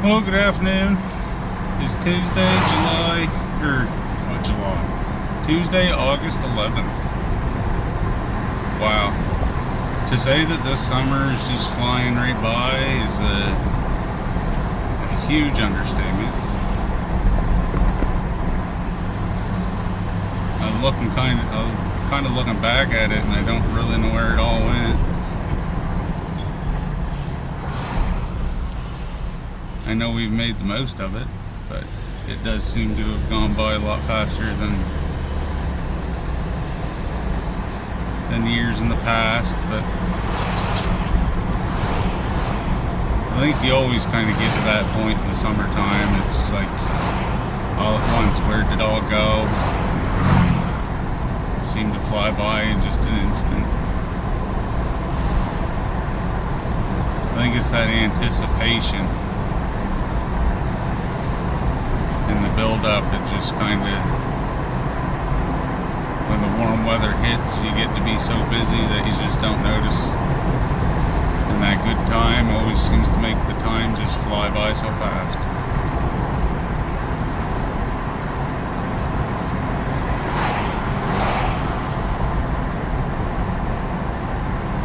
Well, good afternoon. It's Tuesday, Tuesday, August 11th. Wow. To say that this summer is just flying right by is a huge understatement. I'm kind of looking back at it, and I don't really know where it all went. I know we've made the most of it, but it does seem to have gone by a lot faster than years in the past. But I think you always kind of get to that point in the summertime. It's like all at once, where did it all go? It seemed to fly by in just an instant. I think it's that anticipation and the build-up. It just kind of, when the warm weather hits, you get to be so busy that you just don't notice. And that good time always seems to make the time just fly by so fast.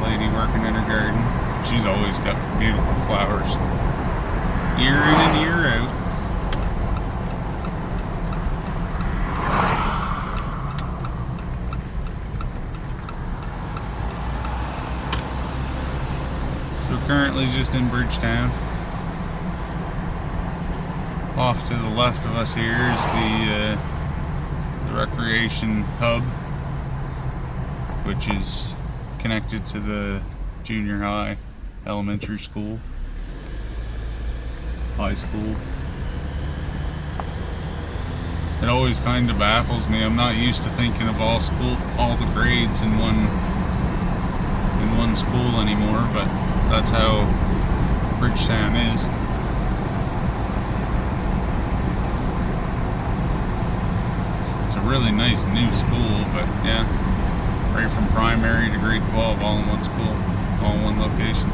Lady working in her garden. She's always got beautiful flowers, year in and year out. Currently just in Bridgetown. Off to the left of us here is the recreation hub, which is connected to the junior high, elementary school, high school. It always kind of baffles me. I'm not used to thinking of all the grades in one school anymore, but that's how Bridgetown is. It's a really nice new school, but yeah, right from primary to grade 12, all in one school, all in one location.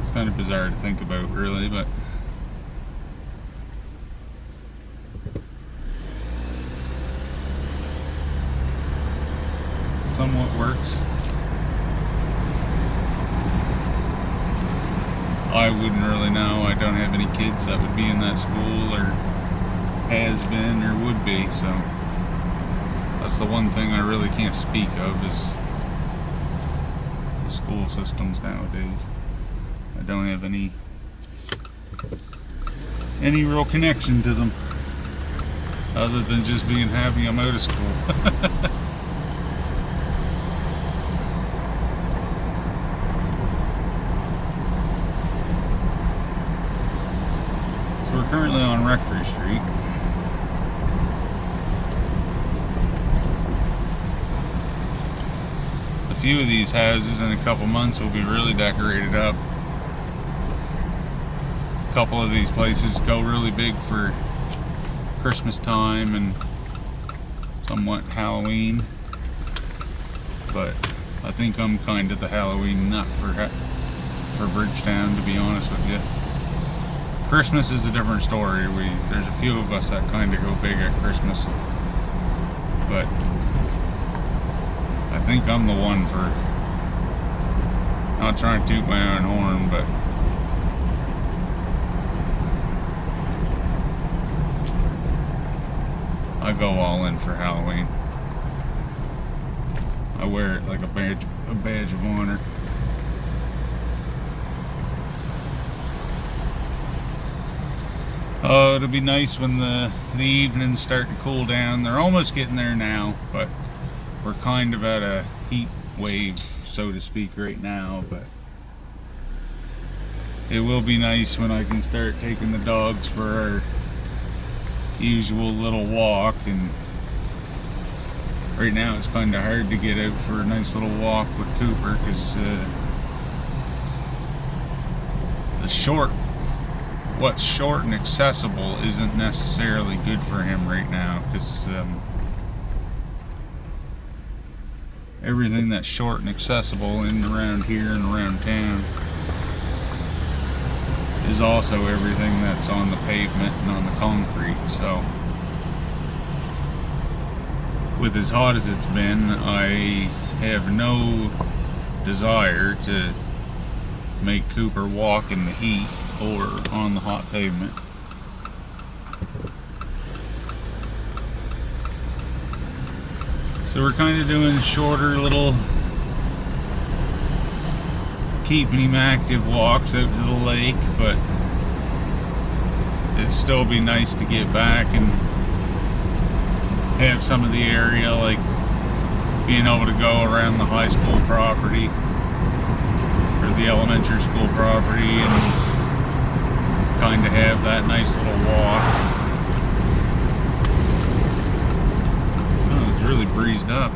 It's kind of bizarre to think about, really, but somewhat works. I wouldn't really know. I don't have any kids that would be in that school, or has been, or would be, so that's the one thing I really can't speak of, is the school systems nowadays. I don't have any real connection to them, other than just being happy I'm out of school. We're currently on Rectory Street. A few of these houses in a couple months will be really decorated up. A couple of these places go really big for Christmas time and somewhat Halloween. But I think I'm kind of the Halloween nut for Bridgetown, to be honest with you. Christmas is a different story. There's a few of us that kind of go big at Christmas, but I think I'm the one for, not trying to toot my own horn, but I go all in for Halloween. I wear it like a badge of honor. Oh, it'll be nice when the evenings start to cool down. They're almost getting there now, but we're kind of at a heat wave, so to speak, right now. But it will be nice when I can start taking the dogs for our usual little walk. And right now it's kind of hard to get out for a nice little walk with Cooper, because what's short and accessible isn't necessarily good for him right now, because everything that's short and accessible in and around here and around town is also everything that's on the pavement and on the concrete. So with as hot as it's been, I have no desire to make Cooper walk in the heat or on the hot pavement. So we're kind of doing shorter little keeping him active walks out to the lake, but it'd still be nice to get back and have some of the area, like being able to go around the high school property or the elementary school property and kind of have that nice little walk. Oh, it's really breezed up.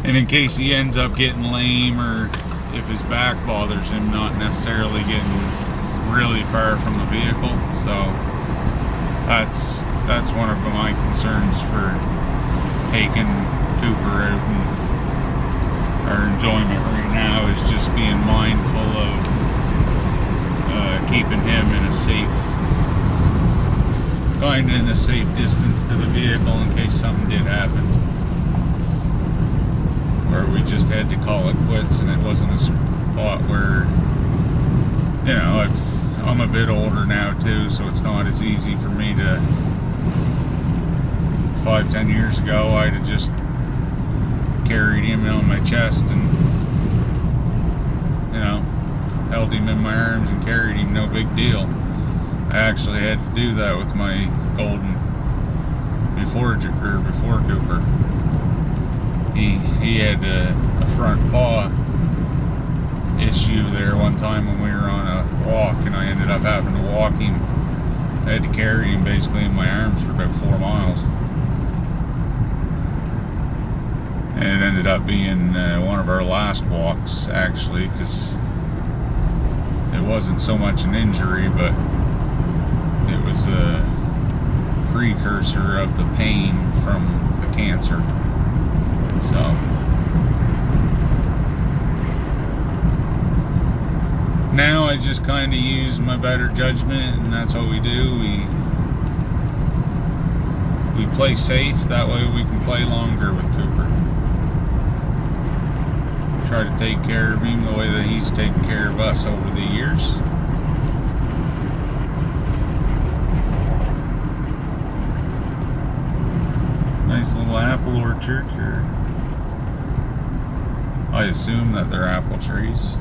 And in case he ends up getting lame, or if his back bothers him, not necessarily getting really far from the vehicle. So that's one of my concerns for taking Cooper out, and our enjoyment right now is just being mindful of keeping him in a safe, kind of in a safe distance to the vehicle in case something did happen, or we just had to call it quits and it wasn't a spot where, you know, I'm a bit older now too, so it's not as easy for me to, 5-10 years ago, I'd have just carried him on my chest and, you know, held him in my arms and carried him, no big deal. I actually had to do that with my golden before Cooper. He had a front paw issue there one time when we were on a walk, and I ended up having to walk him. I had to carry him basically in my arms for about 4 miles. And it ended up being one of our last walks, actually, because it wasn't so much an injury, but it was a precursor of the pain from the cancer. So now I just kind of use my better judgment, and that's what we do. We play safe, that way we can play longer with Cooper. Try to take care of him the way that he's taken care of us over the years. Nice little apple orchard here. I assume that they're apple trees.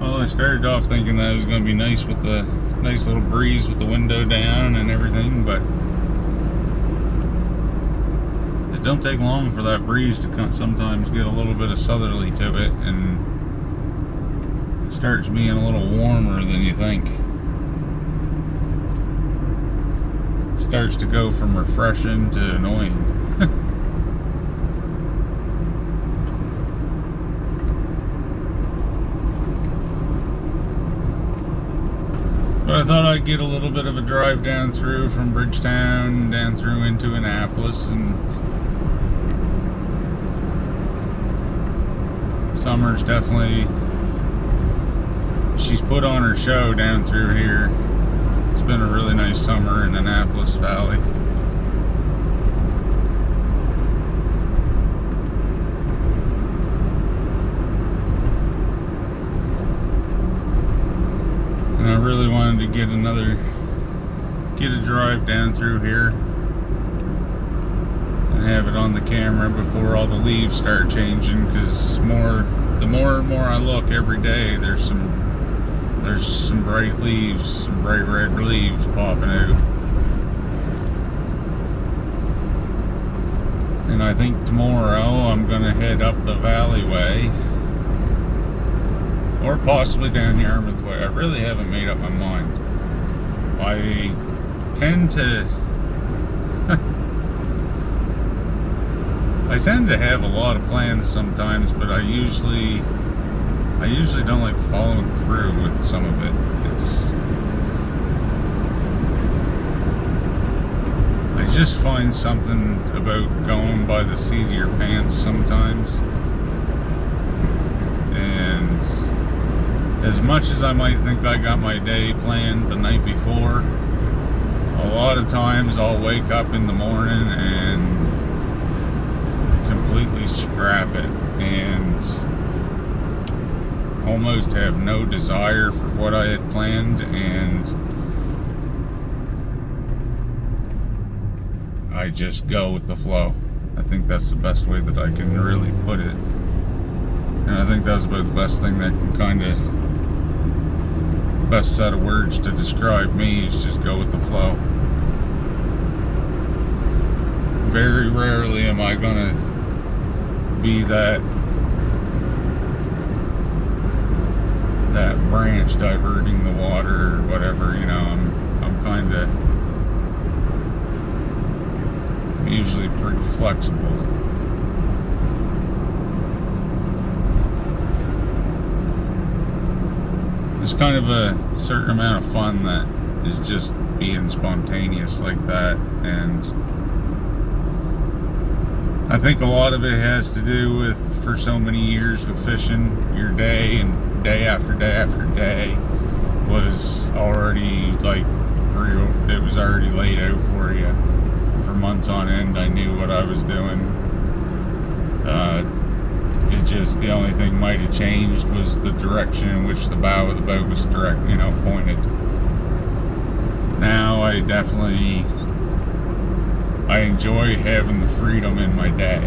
I started off thinking that it was going to be nice with the nice little breeze with the window down and everything, but it don't take long for that breeze to sometimes get a little bit of southerly to it, and it starts being a little warmer than you think. It starts to go from refreshing to annoying. But I thought I'd get a little bit of a drive down through from Bridgetown, down through into Annapolis, and summer's definitely, she's put on her show down through here. It's been a really nice summer in Annapolis Valley. I really wanted to get a drive down through here and have it on the camera before all the leaves start changing, because the more and more I look every day, there's some bright leaves, some bright red leaves popping out. And And I think tomorrow I'm gonna head up the Valley Way, or possibly down the Yarmouth Way. I really haven't made up my mind. I tend to I tend to have a lot of plans sometimes, but I usually don't like following through with some of it. I just find something about going by the seat of your pants sometimes. And as much as I might think I got my day planned the night before, a lot of times I'll wake up in the morning and completely scrap it and almost have no desire for what I had planned, and I just go with the flow. I think that's the best way that I can really put it. And I think that's about the best thing that can kind of, best set of words to describe me is just go with the flow. Very rarely am I gonna be that branch diverting the water or whatever, you know. I'm kind of usually pretty flexible. There's kind of a certain amount of fun that is just being spontaneous like that, and I think a lot of it has to do with, for so many years with fishing, your day and day after day after day was already like real. It was already laid out for you for months on end. I knew what I was doing. It just, the only thing might have changed was the direction in which the bow of the boat was pointed. Now I enjoy having the freedom in my day,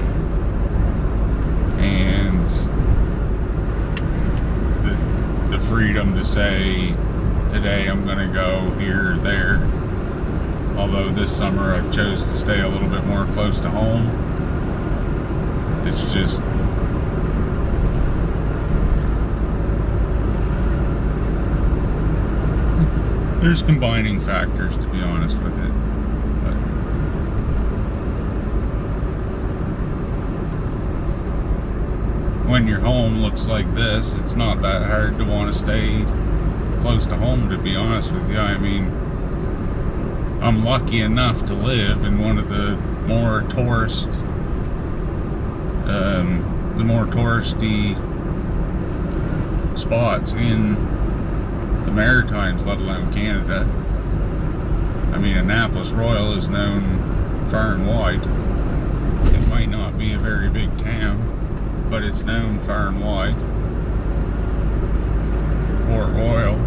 and the freedom to say, today I'm gonna go here or there. Although this summer I've chose to stay a little bit more close to home. It's just, there's combining factors, to be honest with it. But when your home looks like this, it's not that hard to want to stay close to home, to be honest with you. I mean, I'm lucky enough to live in one of the more touristy spots in the Maritimes, let alone Canada. I mean, Annapolis Royal is known far and wide. It might not be a very big town, but it's known far and wide. Port Royal,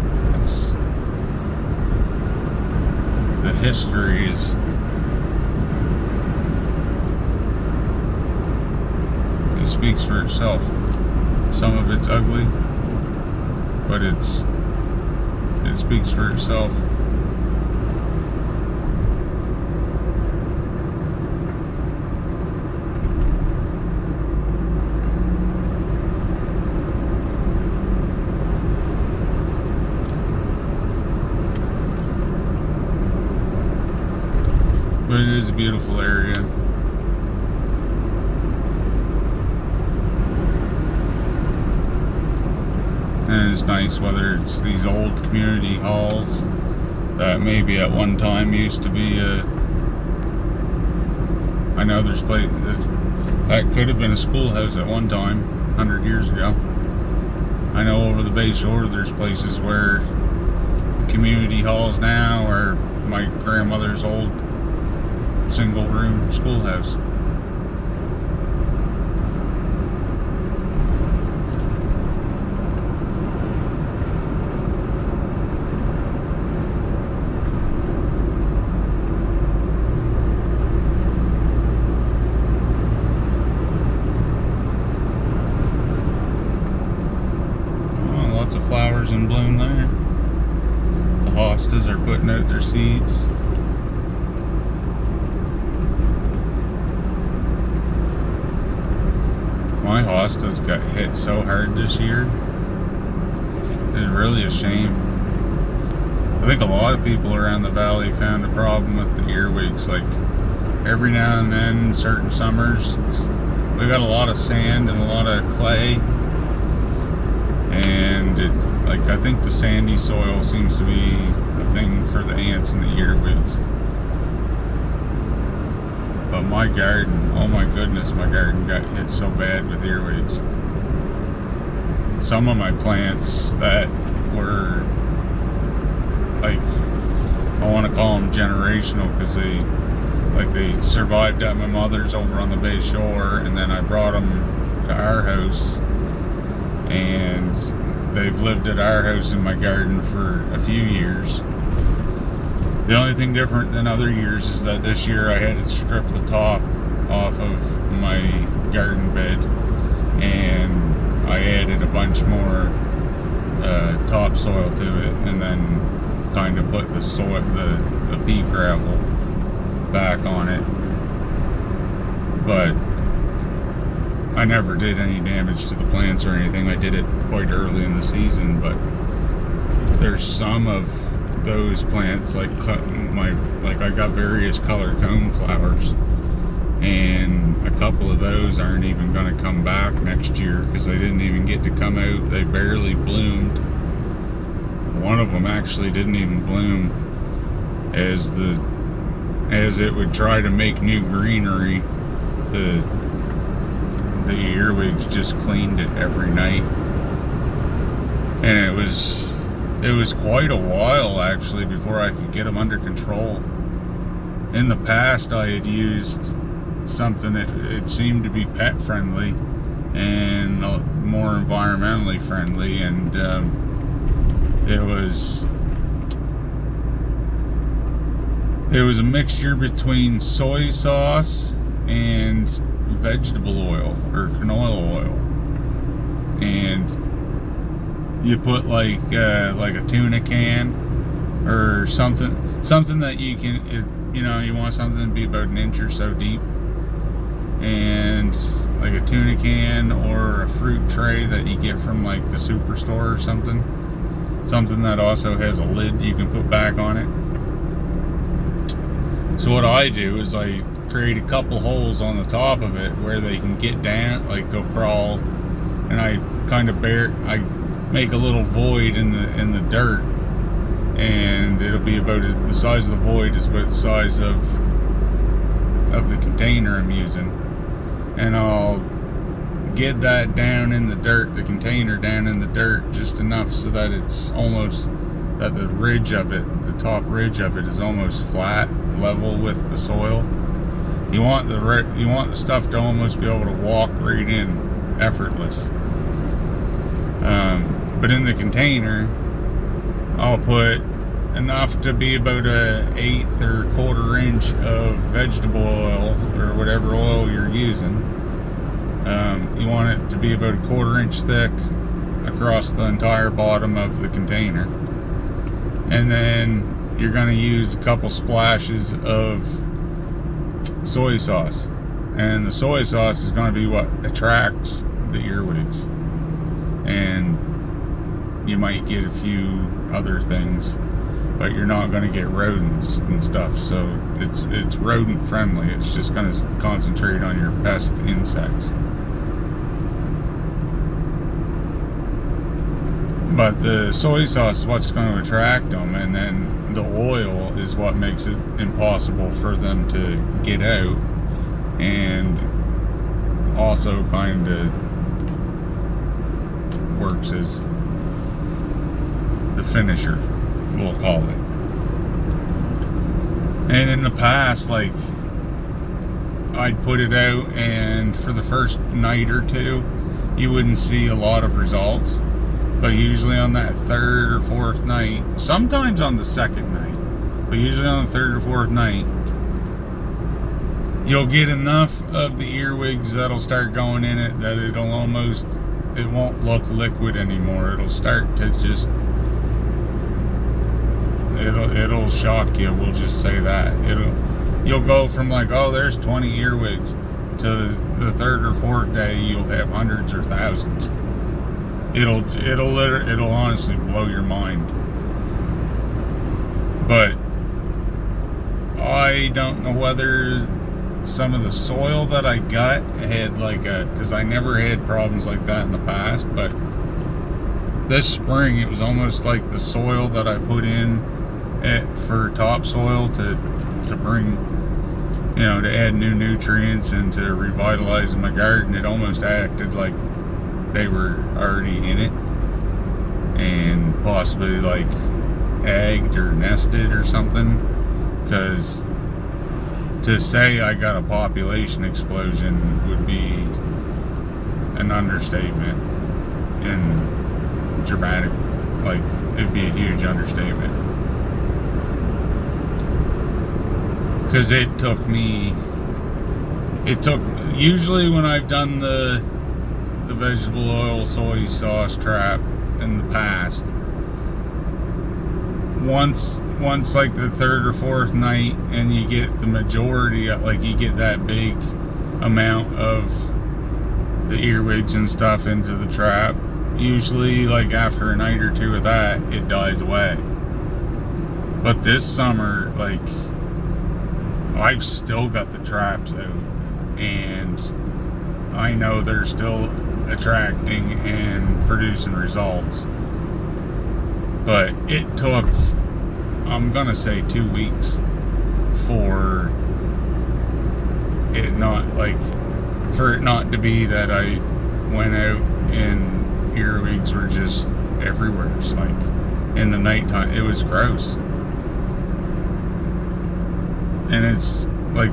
the history is, it speaks for itself. Some of it's ugly, but it speaks for itself. But it is a beautiful area. And it's nice, whether it's these old community halls that maybe at one time used to be I know there's places that could have been a schoolhouse at one time, 100 years ago. I know over the Bay Shore there's places where community halls now are my grandmother's old single room schoolhouse. Lots of flowers in bloom there. The hostas are putting out their seeds. My hostas got hit so hard this year. It's really a shame. I think a lot of people around the valley found a problem with the earwigs. Like every now and then, certain summers, we got a lot of sand and a lot of clay, and it's like I think the sandy soil seems to be a thing for the ants and the earwigs. But my garden, oh my goodness, my garden got hit so bad with earwigs. Some of my plants that were, like, I want to call them generational because they survived at my mother's over on the Bay Shore, and then I brought them to our house, and they've lived at our house in my garden for a few years. The only thing different than other years is that this year I had to strip the top off of my garden bed, and I added a bunch more topsoil to it, and then kind of put the soil, the pea gravel back on it. But I never did any damage to the plants or anything. I did it quite early in the season, but there's some of those plants, like I got various colored cone flowers, and a couple of those aren't even going to come back next year because they didn't even get to come out. They barely bloomed. One of them actually didn't even bloom as it would try to make new greenery. The earwigs just cleaned it every night, and it was quite a while actually before I could get them under control. In the past I had used something that it seemed to be pet friendly and more environmentally friendly, and it was a mixture between soy sauce and vegetable oil or canola oil, and you put like a tuna can or something that you can, you want something to be about an inch or so deep, and like a tuna can or a fruit tray that you get from like the superstore or something that also has a lid you can put back on it. So what I do is I create a couple holes on the top of it where they can get down, like they'll crawl, and I kind of I make a little void in the dirt, and it'll be about the size of the void is about the size of the container I'm using, and I'll get that down in the dirt, the container down in the dirt just enough so that it's almost that the ridge of it, the top ridge of it, is almost flat, level with the soil. You want the stuff to almost be able to walk right in, effortless. But in the container, I'll put enough to be about an 1/8 or 1/4 inch of vegetable oil or whatever oil you're using. You want it to be about a 1/4 inch thick across the entire bottom of the container, and then you're going to use a couple splashes of soy sauce, and the soy sauce is going to be what attracts the earwigs, and you might get a few other things, but you're not going to get rodents and stuff. So it's rodent friendly. It's just going to concentrate on your pest insects. But the soy sauce is what's going to attract them, and then the oil is what makes it impossible for them to get out, and also kind of works as the finisher, we'll call it. And in the past, like, I'd put it out, and for the first night or two, you wouldn't see a lot of results. But usually on that 3rd or 4th night, sometimes on the 2nd night, but usually on the 3rd or 4th night, you'll get enough of the earwigs that'll start going in it that it won't look liquid anymore. It'll start to just, it'll shock you, we'll just say that. You'll go from like, oh, there's 20 earwigs, to the third or fourth day, you'll have hundreds or thousands. It'll honestly blow your mind. But I don't know whether some of the soil that I got had because I never had problems like that in the past, but this spring it was almost like the soil that I put in for topsoil to bring, to add new nutrients and to revitalize my garden. It almost acted like they were already in it and possibly like egged or nested or something, because to say I got a population explosion would be an understatement and dramatic. Like, it'd be a huge understatement. Because usually when I've done the vegetable oil soy sauce trap in the past, once like the third or fourth night and you get the majority, like you get that big amount of the earwigs and stuff into the trap, usually like after a night or two of that, it dies away. But this summer, like, I've still got the traps out and I know they're still attracting and producing results. But it took, I'm gonna say, 2 weeks for it not to be that I went out and earwigs were just everywhere. It's like in the nighttime, it was gross. And it's like,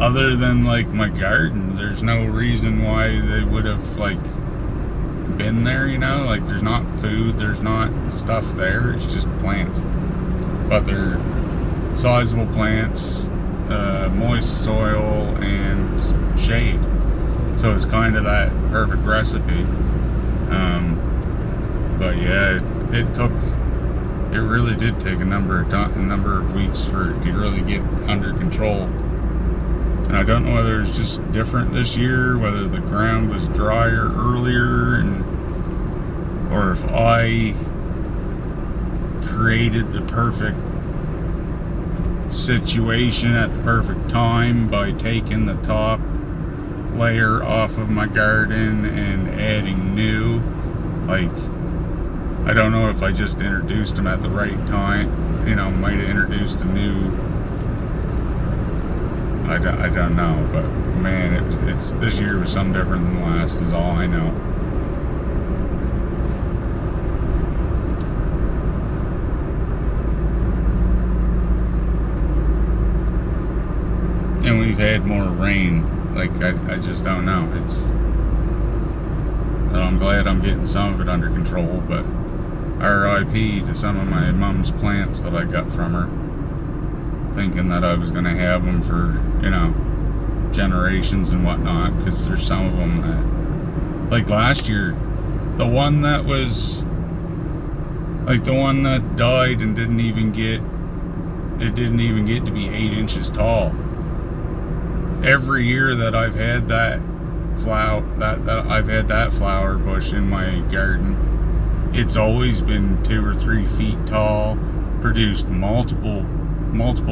other than like my garden, there's no reason why they would have like been there, like there's not food, there's not stuff there, it's just plants. But they're sizable plants, moist soil and shade. So it's kind of that perfect recipe. But yeah, it really did take a number of weeks for it to really get under control. And I don't know whether it's just different this year, whether the ground was drier earlier, or if I created the perfect situation at the perfect time by taking the top layer off of my garden and adding new. Like, I don't know if I just introduced them at the right time, might have introduced a new, I don't know, but man, it's this year was something different than last, is all I know. And we've had more rain. Like, I just don't know. I'm glad I'm getting some of it under control, but RIP to some of my mom's plants that I got from her, thinking that I was going to have them for, generations and whatnot, because there's some of them that, like last year, the one that died and didn't even get to be 8 inches tall. Every year that I've had that flower bush in my garden, it's always been 2 or 3 feet tall, produced multiple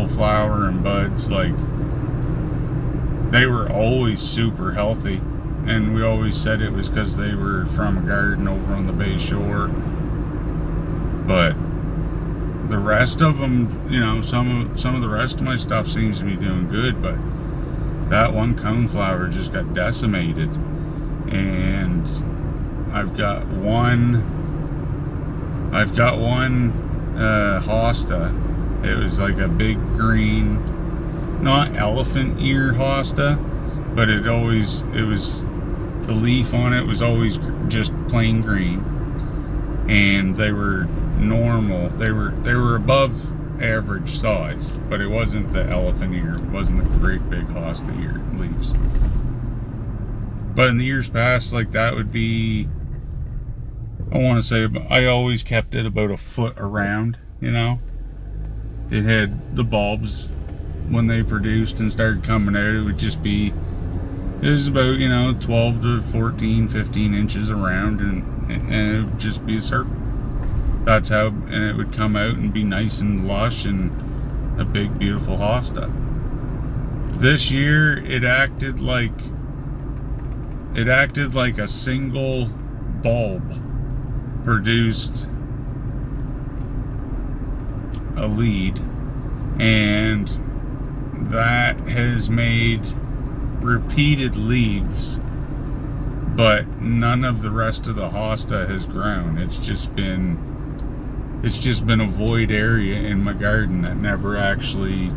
flower and buds. Like, they were always super healthy, and we always said it was because they were from a garden over on the Bay Shore. But the rest of them, some of the rest of my stuff seems to be doing good, but that one coneflower just got decimated. And I've got one hosta. It was like a big green, not elephant ear hosta, but the leaf on it was always just plain green. And they were normal. They were above average size, but it wasn't the elephant ear. It wasn't the great big hosta ear leaves. But in the years past, like, that would be, I want to say, I always kept it about a foot around, It had the bulbs when they produced and started coming out, it would just be, it was about, 12 to 14, 15 inches around, and it would just be a circle. That's how, and it would come out and be nice and lush and a big, beautiful hosta. This year, it acted like a single bulb produced a lead, and that has made repeated leaves, but none of the rest of the hosta has grown. It's just been a void area in my garden that never actually,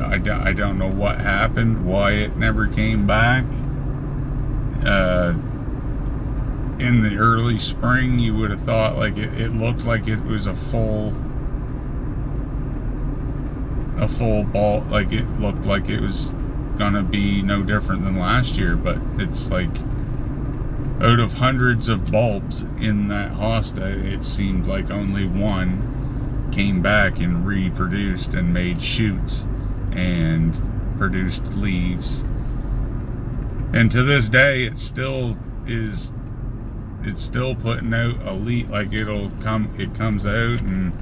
I don't know what happened, why it never came back. In the early spring, you would have thought like it looked like it was a full ball, like it looked like it was gonna be no different than last year, but it's like out of hundreds of bulbs in that hosta, it seemed like only one came back and reproduced and made shoots and produced leaves. And to this day, it's still putting out a leaf. Like it comes out and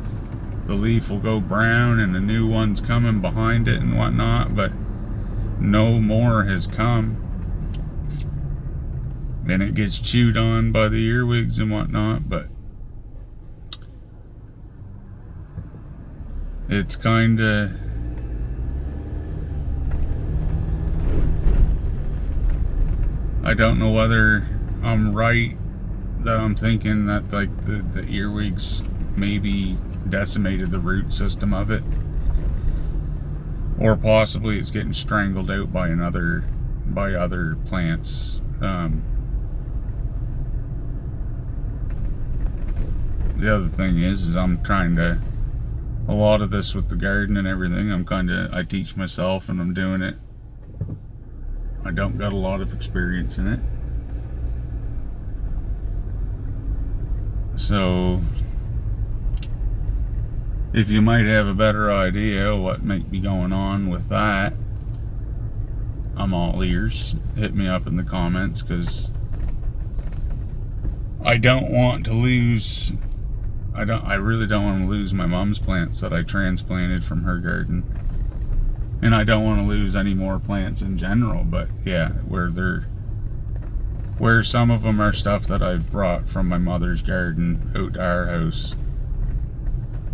the leaf will go brown and a new one's coming behind it and whatnot, but no more has come. And it gets chewed on by the earwigs and whatnot, but it's kinda, I don't know whether I'm right that I'm thinking that like the earwigs maybe decimated the root system of it, or possibly it's getting strangled out by other plants. The other thing is I'm trying to, a lot of this with the garden and everything, I teach myself and I'm doing it. I don't got a lot of experience in it. So, if you might have a better idea what might be going on with that, I'm all ears. Hit me up in the comments, because I don't want to lose, I really don't want to lose my mom's plants that I transplanted from her garden. And I don't want to lose any more plants in general, but yeah, where some of them are stuff that I've brought from my mother's garden out to our house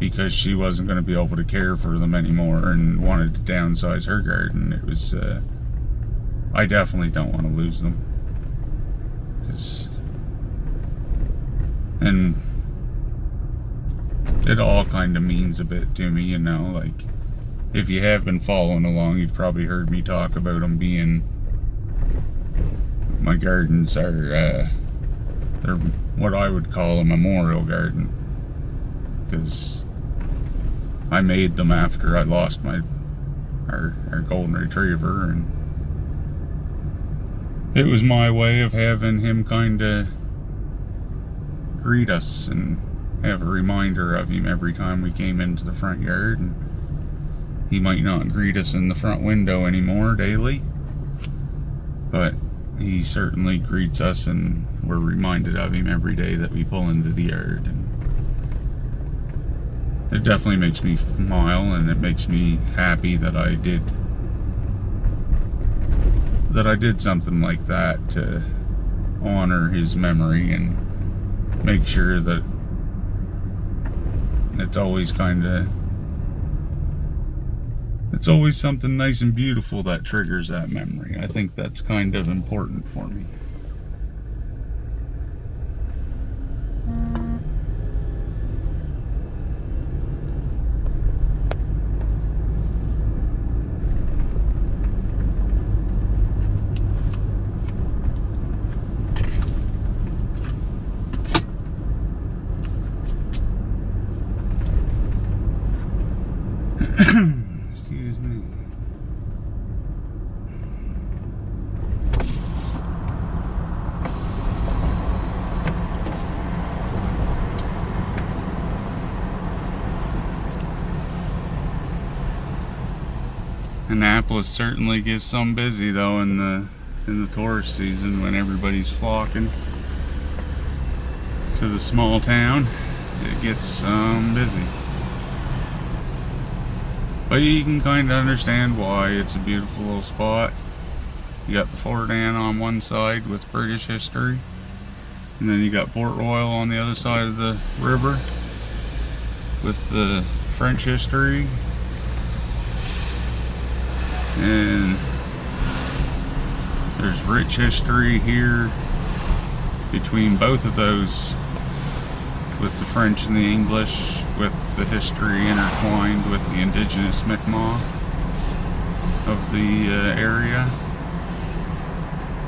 because she wasn't going to be able to care for them anymore and wanted to downsize her garden. It was, I definitely don't want to lose them. And it all kind of means a bit to me, like, if you have been following along, you've probably heard me talk about them being, my gardens are, they're what I would call a memorial garden, because I made them after I lost our golden retriever, and it was my way of having him kind of greet us and have a reminder of him every time we came into the front yard. And he might not greet us in the front window anymore daily, but he certainly greets us, and we're reminded of him every day that we pull into the yard. And it definitely makes me smile, and it makes me happy that I did something like that to honor his memory and make sure that it's always something nice and beautiful that triggers that memory. I think that's kind of important for me. Excuse me. Annapolis certainly gets some busy though in the tourist season when everybody's flocking to the small town. It gets busy. But you can kind of understand why. It's a beautiful little spot. You got the Fort Anne on one side with British history, and then you got Port Royal on the other side of the river with the French history. And there's rich history here between both of those, with the French and the English, with the history intertwined with the indigenous Mi'kmaq of the area.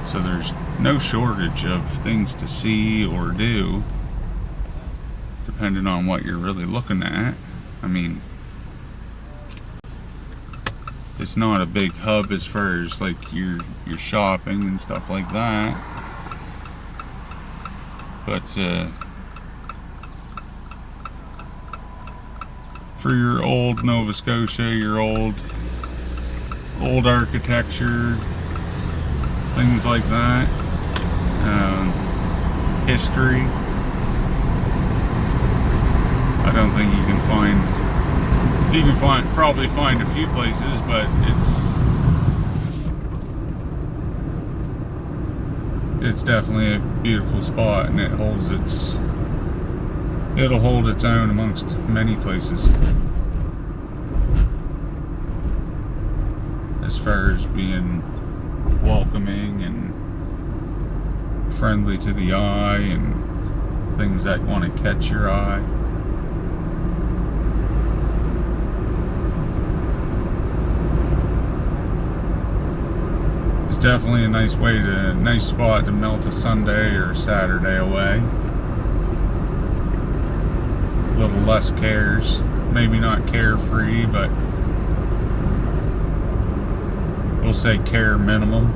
So there's no shortage of things to see or do, depending on what you're really looking at. I mean, it's not a big hub as far as like your shopping and stuff like that, but for your old Nova Scotia, your old architecture, things like that, history, I don't think you can find. You can probably find a few places, but it's definitely a beautiful spot, and it'll hold its own amongst many places as far as being welcoming and friendly to the eye and things that want to catch your eye. It's definitely a nice spot to melt a Sunday or Saturday away. A little less cares, maybe not carefree, but we'll say care minimal.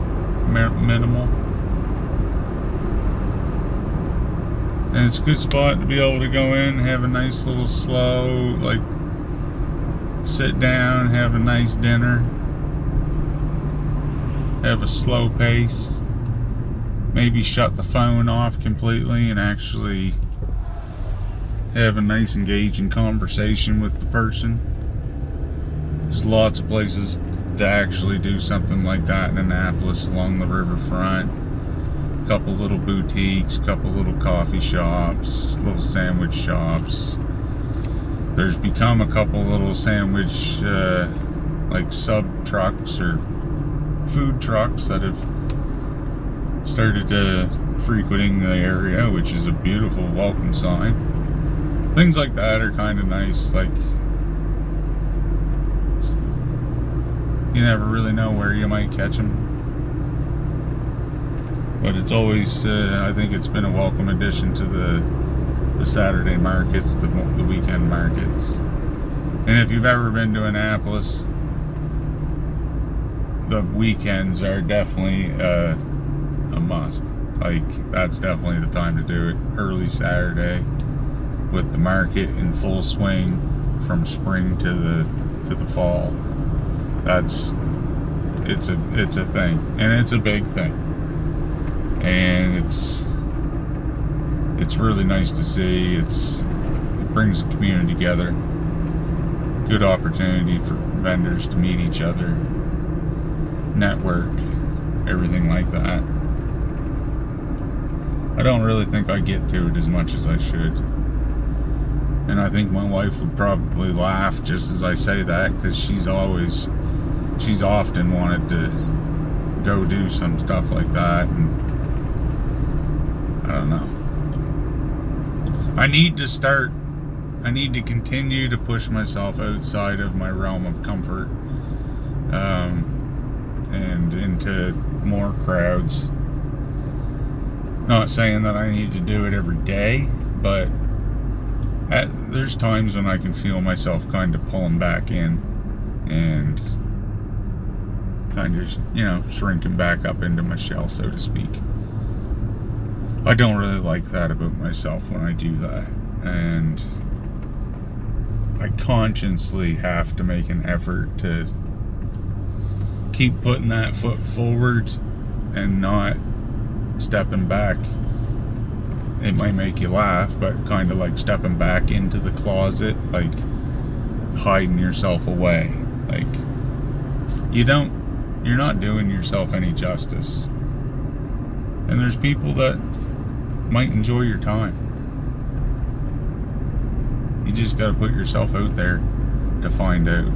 And it's a good spot to be able to go in, have a nice little slow, like, sit down, have a nice dinner, have a slow pace, maybe shut the phone off completely and actually have a nice engaging conversation with the person. There's lots of places to actually do something like that in Annapolis along the riverfront. A couple little boutiques, couple little coffee shops, little sandwich shops. There's become a couple little sandwich like sub trucks or food trucks that have started frequenting the area, which is a beautiful welcome sign. Things like that are kind of nice. Like, you never really know where you might catch them, but it's always I think it's been a welcome addition to the Saturday markets, the weekend markets. And if you've ever been to Annapolis, the weekends are definitely a must. Like, that's definitely the time to do it. Early Saturday with the market in full swing from spring to the fall. It's a thing, and it's a big thing, and it's really nice to see. It brings the community together. Good opportunity for vendors to meet each other, network, everything like that. I don't really think I get to it as much as I should. And I think my wife would probably laugh just as I say that, because she's often wanted to go do some stuff like that, and I don't know. I need to continue to push myself outside of my realm of comfort, and into more crowds. Not saying that I need to do it every day, but there's times when I can feel myself kind of pulling back in and kind of, shrinking back up into my shell, so to speak. I don't really like that about myself when I do that, and I consciously have to make an effort to keep putting that foot forward and not stepping back. It might make you laugh, but kind of like stepping back into the closet, like hiding yourself away. Like, you're not doing yourself any justice. And there's people that might enjoy your time. You just gotta put yourself out there to find out.